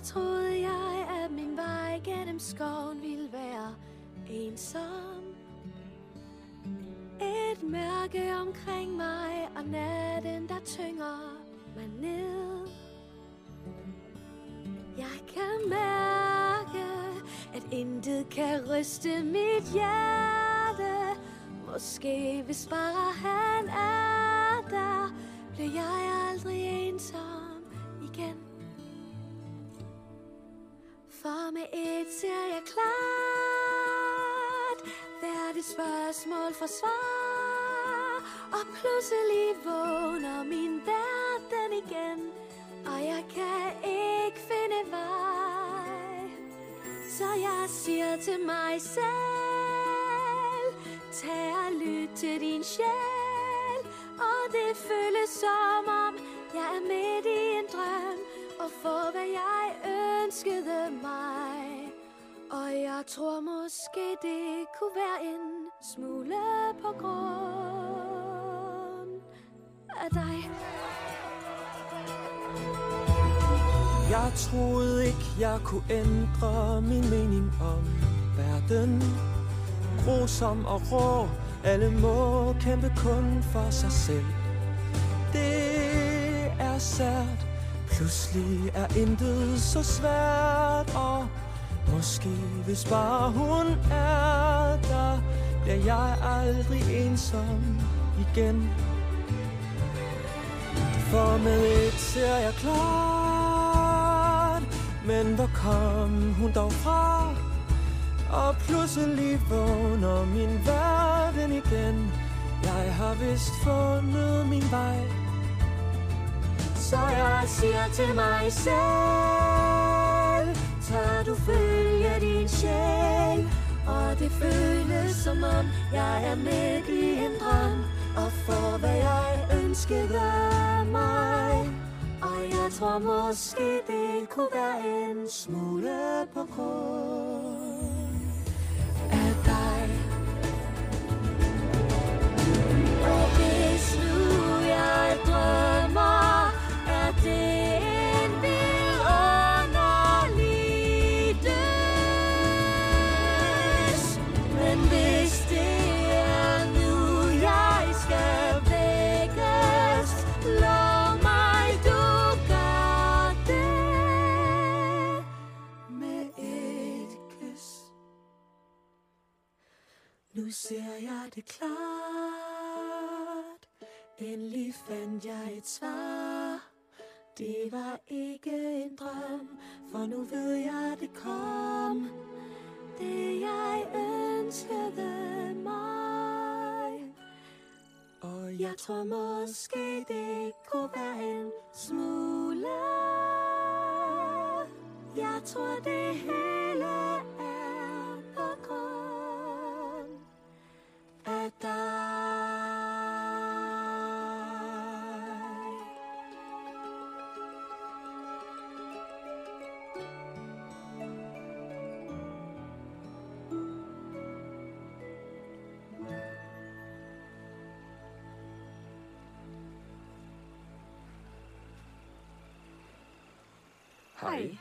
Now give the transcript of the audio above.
troede jeg, at min vej gennem skoven ville være ensom. Et mørke omkring mig, og natten, der tynger mig ned. Jeg kan mærke, at intet kan ryste mit hjerte. Måske hvis bare han er der, bliver jeg aldrig ensom igen. For med et ser jeg klart hvert et spørgsmål for svar. Og pludselig vågner min verden igen, og jeg kan ikke finde vej. Så jeg siger til mig selv, tag og lyt til din sjæl. Og det føles som om jeg er midt i en drøm, og får hvad jeg ønskede mig. Og jeg tror måske det kunne være en smule på grund af dig. Jeg troede ikke jeg kunne ændre min mening om verden. Grusom og rå, alle må kæmpe kun for sig selv. Det er sært, pludselig er intet så svært. Og måske hvis bare hun er der, bliver jeg aldrig ensom igen. For med et ser jeg klart, men hvor kom hun dog fra? Og pludselig vågner min verden igen. Jeg har vist fundet min vej. Så jeg siger til mig selv, tør du følge din sjæl. Og det føles som om jeg er midt i en drøm, og får hvad jeg ønskede mig. Og jeg tror måske det kunne være en smule på grund af dig. Og hvis nu jeg drømmer, er det en vidunderlig døs. Men hvis det er nu jeg skal vækkes, lov mig du gør det med et kys. Nu ser jeg det klart, endelig fandt jeg et svar. Det var ikke en drøm, for nu ved jeg det kom. Det jeg ønskede mig. Og jeg tror måske det kunne være en smule. Jeg tror det hele er på grund af dig. Hej,